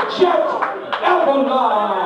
Avalon.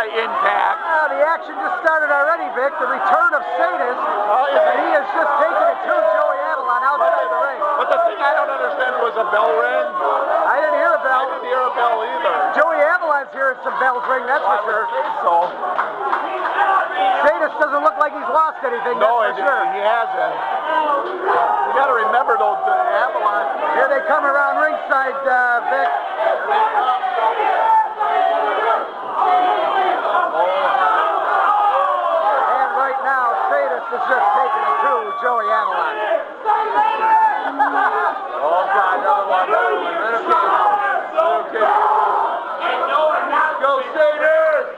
Impact. The action just started already, Vic. The return of Sadist, and he has just taken it to Joey Avalon outside the ring. But the thing I don't understand was a bell ring. I didn't hear a bell. I didn't hear a bell either. Joey Avalon's hearing some bells ring, that's for sure. So. Sadist doesn't look like he's lost anything, No, that's for sure. He hasn't. You got to remember, though, the Avalon. Here they come around ringside, Vic. Is just taking it to Joey Avalon. Oh, God, another one. Okay. Go, Sadist!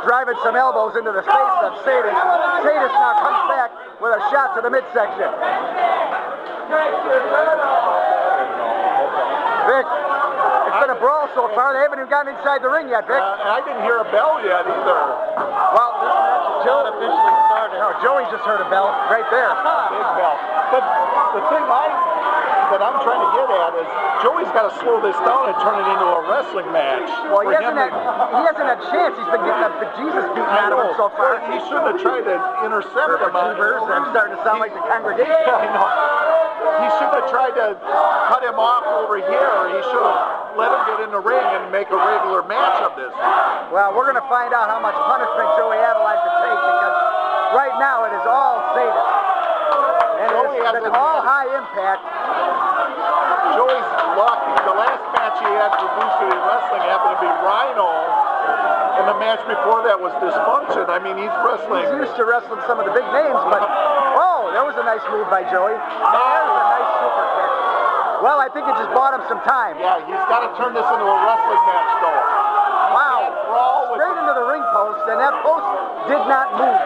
Driving some elbows into the face of Sadist. Sadist now comes back with a shot to the midsection. Vic, it's been a brawl so far. They haven't even gotten inside the ring yet, Vic. I didn't hear a bell yet either. Well, this match is not officially started. No, Joey just heard a bell right there. Big bell. But the thing that I'm trying to get at is Joey's got to slow this down and turn it into a wrestling match. Well, he hasn't had a chance. He's been getting the bejesus beaten out of him so far. He shouldn't have tried to intercept him. I'm starting to sound like the congregation. I know. He shouldn't have tried to cut him off over here. He should have let him get in the ring and make a regular match of this. Well, we're going to find out how much punishment Joey Avalon can take, because right now it is all Sadist. high impact. Joey's lucky. The last match he had for Blue City Wrestling happened to be Rhino, and the match before that was Dysfunction. I mean, he's wrestling. He's used to wrestling some of the big names, but oh, that was a nice move by Joey. There's a nice super kick. Well, I think it just bought him some time. Yeah, he's got to turn this into a wrestling match, though. Wow, straight into the ring post, and that post did not move.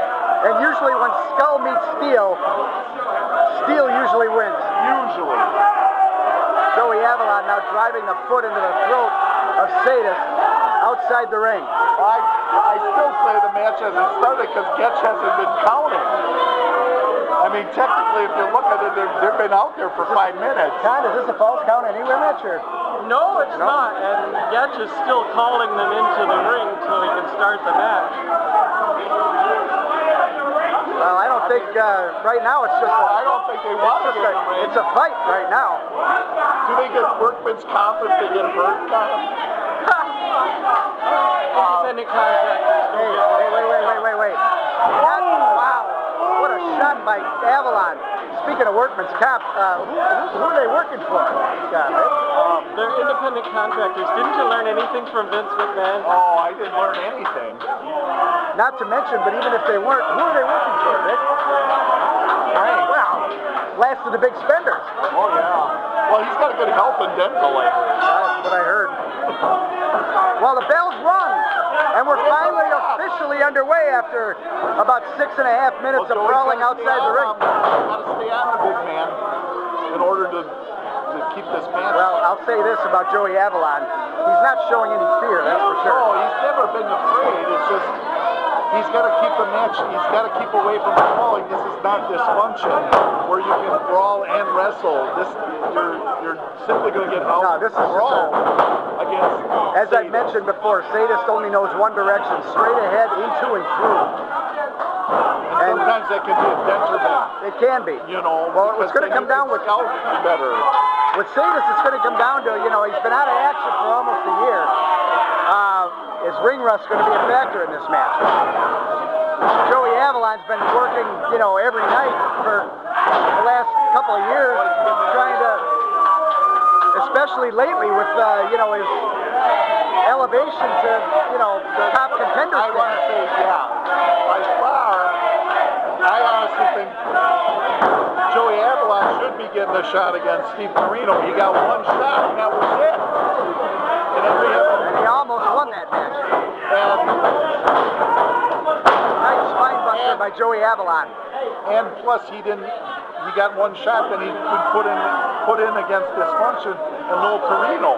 And usually when skull meets steel, steel usually wins. Usually. Joey Avalon now driving the foot into the throat of Sadist outside the ring. I still say the match hasn't started because Getch hasn't been counting. I mean, technically, if you look at it, they've been out there for 5 minutes. Con, is this a false count anywhere match? Or? No, it's not. And Getch is still calling them into the ring so he can start the match. Well, I don't think right now it's just I don't think they want to get in the ring. It's a fight right now. Do they get workman's comp if they get hurt? Independent contractors. Wait. Wow. What a shot by Avalon. Speaking of workman's comp, who are they working for? They're independent contractors. Didn't you learn anything from Vince McMahon? Oh, I didn't learn anything. Not to mention, but even if they weren't, who are they working for, Vic? Right. Well, last of the big spenders. Oh, yeah. Well, he's got a good health and dental lately. That's what I heard. Well, the bell's rung, and we're finally officially underway after about 6.5 minutes of brawling outside the ring. Got to stay on the big man in order to keep this match. Well, I'll say this about Joey Avalon. He's not showing any fear, that's for sure. No, he's never been afraid. It's just he's got to keep the match. He's got to keep away from the brawling. This is not Dysfunction where you can brawl and wrestle. You're simply going to get out. No, this is brawl against. As I mentioned before, Sadist only knows one direction: straight ahead, into and through. And sometimes that can be a detriment. It can be. You know. Well, it's going to come down with better. With Sadist, it's going to come down to, he's been out of action for almost a year. Is ring rust going to be a factor in this match? Joey Avalon's been working, every night for the last couple of years, trying to, especially lately with, his elevation to, the top contender I want to say, by far, I honestly think Joey Avalon should be getting a shot against Steve Corino. He got one shot, and that was it. And he almost won that match. Nice spine buster by Joey Avalon. And plus, he got one shot, then he's been put in against Dysfunction and Lil Corino.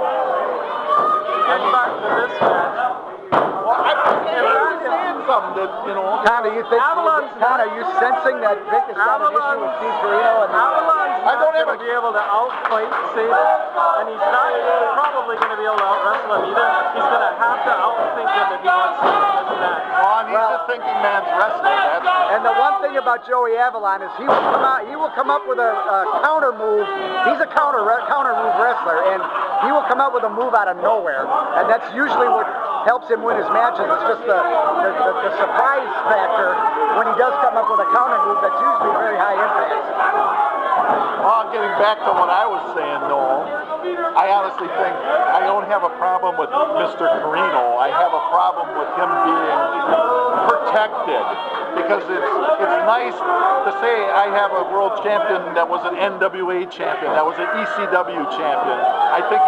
Back to this match. Well, I'm saying something that, Connor, are you sensing that Vic has got an issue with Steve Corino? Avalon's not going to be able to outfight Sadist, and he's not probably going to be able to out-wrestle him either. He's going to have to outthink him if he wants to win this match. Well, he's a thinking man's wrestler. And the one thing about Joey Avalon is he will come up with a counter move. He's a counter move wrestler, and he will come up with a move out of nowhere, and that's usually what helps him win his matches. It's just the surprise factor when he does come up with a counter move that's usually very high impact. Well, getting back to what I was saying, Noel, I honestly think I don't have a problem with Mr. Corino. I have a problem with him being protected, because it's nice to say I have a world champion that was an NWA champion, that was an ECW champion. I think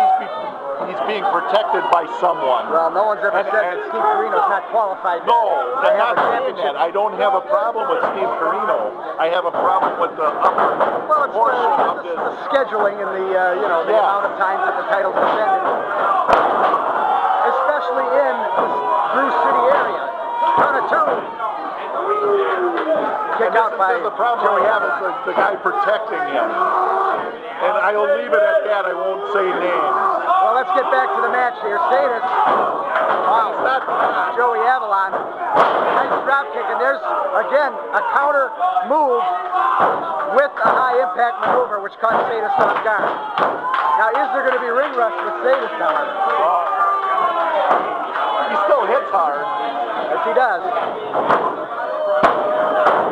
he's being protected by someone. Well, no one's ever said that Steve Corino's not qualified. No, I'm not saying that. I don't have a problem with Steve Corino. I have a problem with the upper portion of this. The scheduling and the the amount of times that the title's defended, especially in the Brew City area. Count of two. Kick out by the problem Joey I have is Avalon. the guy protecting him. And I'll leave it at that. I won't say names. Well, let's get back to the match here. Sadist. Wow. Joey Avalon. Nice drop kick, and there's, again, a counter move with a high impact maneuver, which caught Sadist off guard. Now, is there going to be ring rust with Sadist, however? Well, he still hits hard. Yes, he does.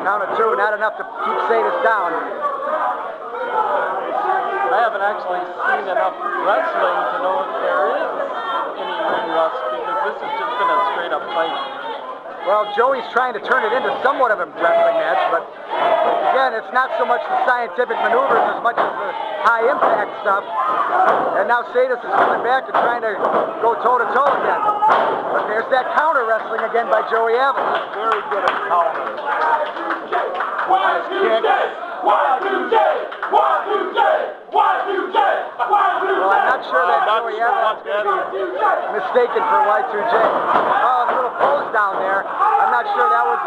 Count of two, not enough to keep Sadist down. I haven't actually seen enough wrestling to know if there is any ring rust because this has just been a straight up fight. Well, Joey's trying to turn it into somewhat of a wrestling match, but again, it's not so much the scientific maneuvers as much as the high impact stuff. And now Sadist is coming back and trying to go toe-to-toe again. But there's that counter wrestling again by Joey Avalon. Very good at counters. With his kicks. Well, I'm not sure that Joey Avalon's going to be mistaken for Y2J. Oh, a little pose down there. I'm not sure that was...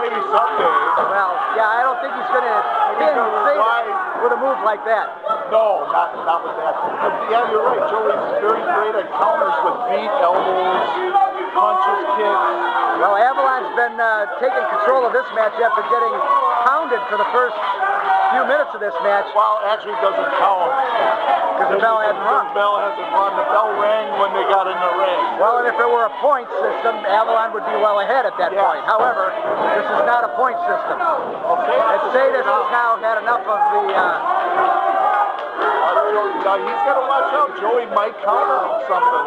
Maybe someday. Well, yeah, I don't think he's going to pin Sadist with a move like that. No, not with that. But yeah, you're right. Joey's very great at counters with feet, elbows, punches, kicks. Well, Avalon's been taking control of this match after getting pounded for the first few minutes of this match. Well, actually doesn't count. Because the bell hadn't rung. The bell hasn't rung. The bell rang when they got in the ring. Well, and if it were a point system, Avalon would be well ahead at that point. However, this is not a point system. Okay. And Sadist has now had enough of the... Now he's got to watch out. Joey might counter something.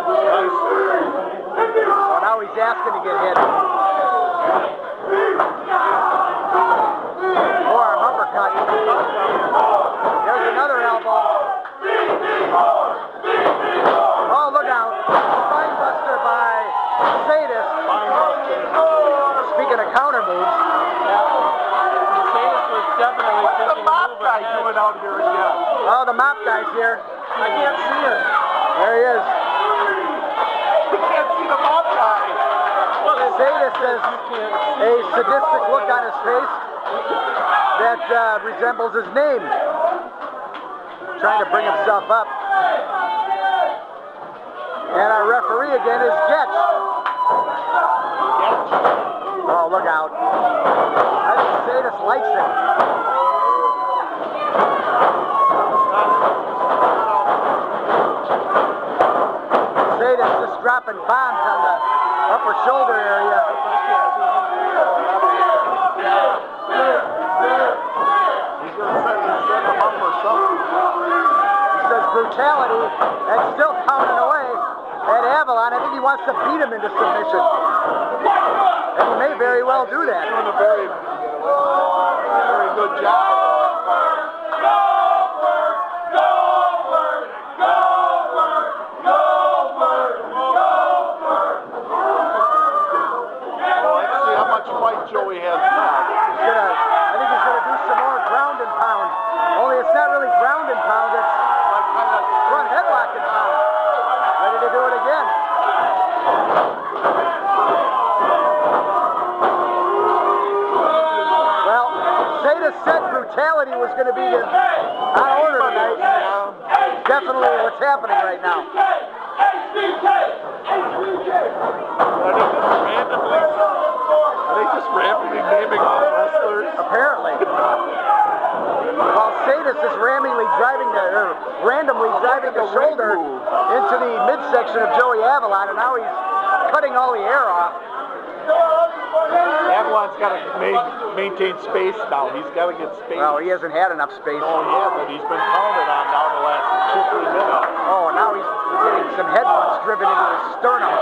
Nice. Well, now he's asking to get hit. Forearm uppercut. There's another elbow. Oh, look out. Spinebuster by Sadist. Speaking of counter moves. Sadist was definitely What's the thinking mop move guy ahead. doing out here again? Oh, the mop guy's here. I can't see him. There he is. We can't see the mop guy. Sadist has a sadistic look on his face that resembles his name. Trying to bring himself up. And our referee again is Getch. Oh, look out. I think Sadist likes it. Sadist just dropping bombs on the upper shoulder area. He's going to set him up for something. He says brutality and still pounding away at Avalon. I think he wants to beat him into submission. And he may very well do that. Doing a very good job. Joey has left. I think he's going to do some more ground and pound. Only it's not really ground and pound, it's like kind of front headlock and pound. Ready to do it again. Well, Sadist said brutality was going to be on order tonight. Definitely what's happening right now. Are they just randomly naming all wrestlers? Apparently. While Sadist is randomly driving the shoulder into the midsection of Joey Avalon, and now he's cutting all the air off. Avalon's got to maintain space now. He's got to get space. Well, he hasn't had enough space. Oh, yeah, but he's been pounded on now the last 2-3 minutes. Oh, now he's getting some headbutts driven into his sternum.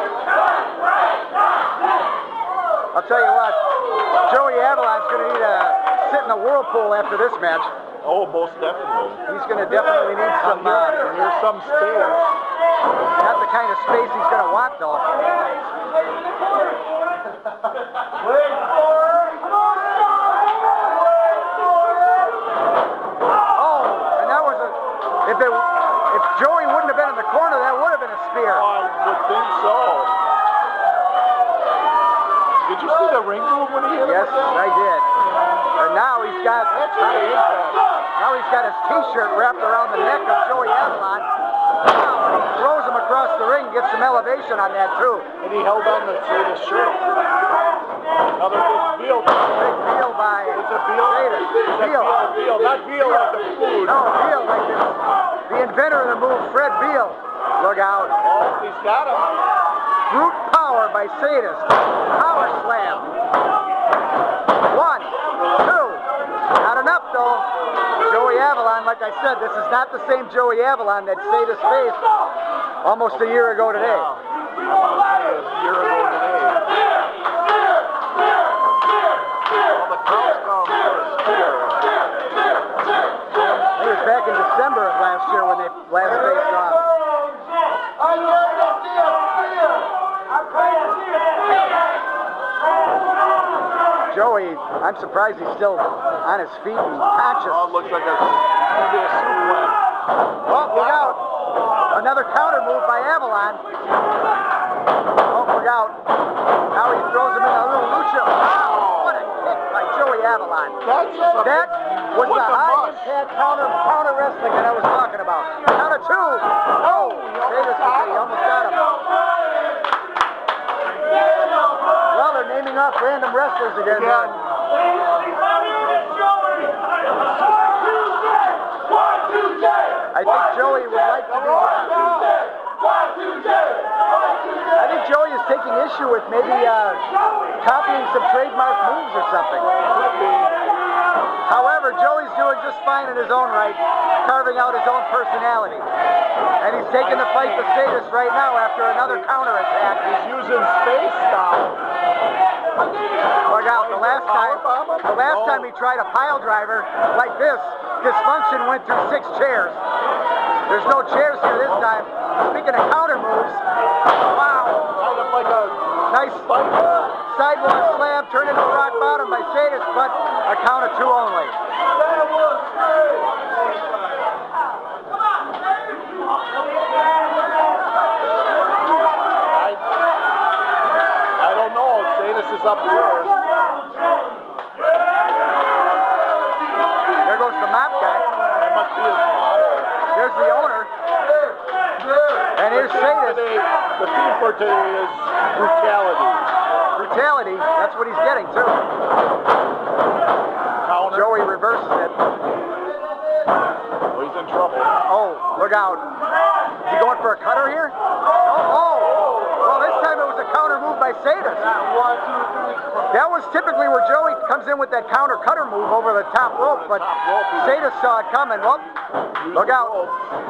I'll tell you what, Joey Avalon's going to need to sit in the whirlpool after this match. Oh, most definitely. He's going to definitely need some... Here's some space. Not the kind of space he's going to want, though. Oh, and that was a... If Joey wouldn't have been in the corner, that would have been a spear. Oh, I would think so. Did you see the ring move when he hit him? Yes, I did. And now he's got... Now he's got his t-shirt wrapped around the neck of Joey Avalon. He throws him across the ring, gets some elevation on that too. And he held on to his shirt. Another big Veal. Big Veal by... It's a Veal? Veal. Veal, not Veal like the food. No, Veal like the inventor of the move, Fred Veal. Look out. Oh, he's got him. Brute power by Sadist. Power slam. 1, 2. Not enough though. Joey I said, this is not the same Joey Avalon that Sadist faced almost a year ago today. Yeah. A year ago today. Well, the crowd's come for a spear. It was back in December of last year when they last faced off. Joey, I'm surprised he's still on his feet and conscious. Oh, it looks like it's going to be a suplex. Oh, look out. Another counter move by Avalon. Oh, look out. Now he throws him in a little lucha. Wow, what a kick by Joey Avalon. That was the high-impact counter wrestling that I was talking about. Count of two. Oh, Sadist, he almost got him. Well, they're naming off random wrestlers again. I think Joey would like to be. I think Joey is taking issue with maybe copying some trademark moves or something. However, Joey's doing just fine in his own right, carving out his own personality. And he's taking the fight to Sadist right now after another counterattack. He's using space now. Look out, the last time he tried a pile driver like this, dysfunction went through 6 chairs. There's no chairs here this time. Speaking of counter moves, wow. Kind of like a nice sidewalk slam turned into a rock bottom by Sadist, but a count of 2 only. I don't know. Sadist is up first. There goes the map guy. That must be his model. There's the owner. And here's Sadist. The theme for today is brutality. Brutality, that's what he's getting too. Counter. Joey reverses it. Oh, he's in trouble. Oh, look out. Is he going for a cutter here? Oh. Well, this time it was a counter move by Sadist. That was typically where Joey comes in with that counter cutter move over the top rope, but Sadist saw it coming. Well, look out.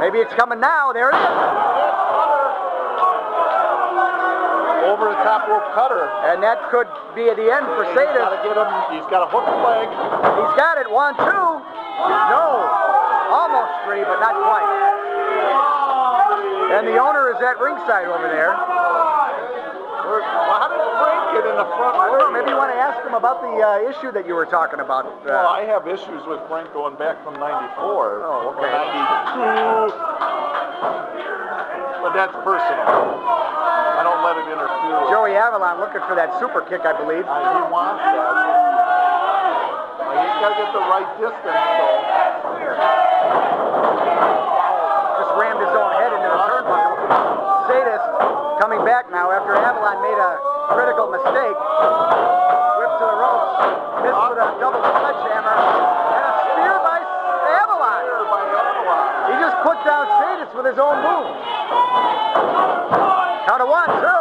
Maybe it's coming now. There it is. Over the top rope cutter. And that could be at the end for Sadist. He's got a hook leg. He's got it. 1, 2. No. Almost 3, but not quite. And the owner is at ringside over there. Well, how did Frank get in the front? I don't know. Maybe you want to ask him about the issue that you were talking about. Well, I have issues with Frank going back from 94. Oh, okay. 92. But that's personal. I don't let it interfere. Joey Avalon looking for that super kick, I believe. He wants that. He's got to get the right distance, though. Just rammed his own head into the turnbuckle. Sadist coming back now after Avalon made a critical mistake. Whip to the ropes. Missed with a double sledgehammer. And a spear by Avalon. He just put down Sadist with his own move. Count of 1, 2.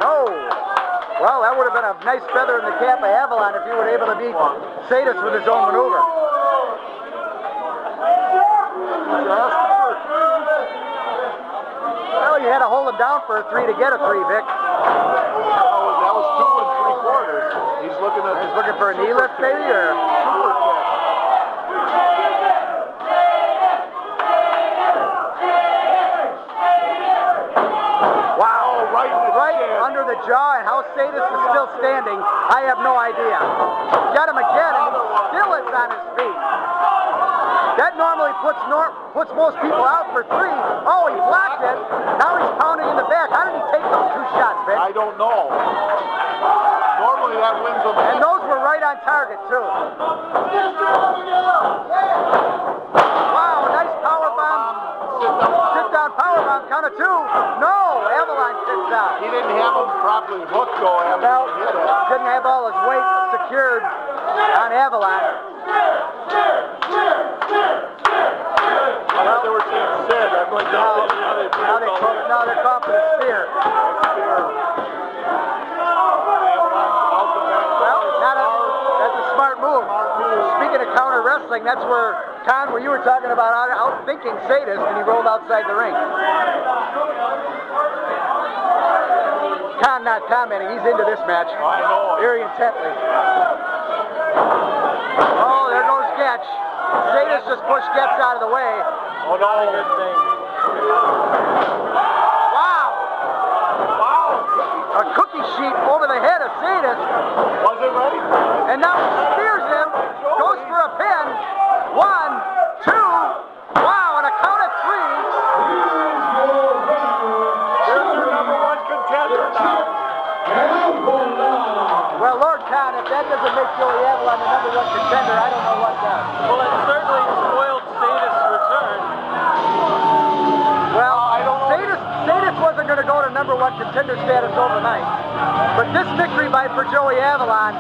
No. Well, that would have been a nice feather in the cap of Avalon if he were able to beat Sadist with his own maneuver. Well, you had to hold him down for a 3 to get a 3, Vic. That was 2 3/4. He's looking for a knee lift, maybe, or super kick. wow, right under the jaw, and how Sadist is still standing, I have no idea. Got him again, and he still is on his feet. That normally puts most people out for 3. Oh, he blocked it. Now he's pounding in the back. How did he take those 2 shots, Vic? I don't know. Normally that wins a match. And those were right on target, too. Wow, nice power bomb. Sit down power bomb, count of 2. No, Avalon sits down. He didn't have him properly hooked, though, after he hit it. Didn't have all his weight secured on Avalon. I thought they were saying Sid. I'm like, now they're calling for the spear. Well, that's a smart move. Speaking of counter wrestling, that's where Con, where you were talking about out-thinking Sadist, and he rolled outside the ring. Con not commenting. He's into this match. I know. Very intently. Oh, there goes Getch. Sadist just pushed Getch out of the way. Oh, no. Good thing. Wow! Wow. A cookie sheet over the head of Sadist. Wasn't ready for it. And now he spears him. Goes for a pin. 1, 2. Wow, and a count of 3. There's your #1 contender now. Well, Lord Con, if that doesn't make Joey Avalon the #1 contender, I don't know what does. Well, it certainly spoiled Sadist's return. Well, Sadist wasn't going to go to #1 contender status overnight. But this victory for Joey Avalon,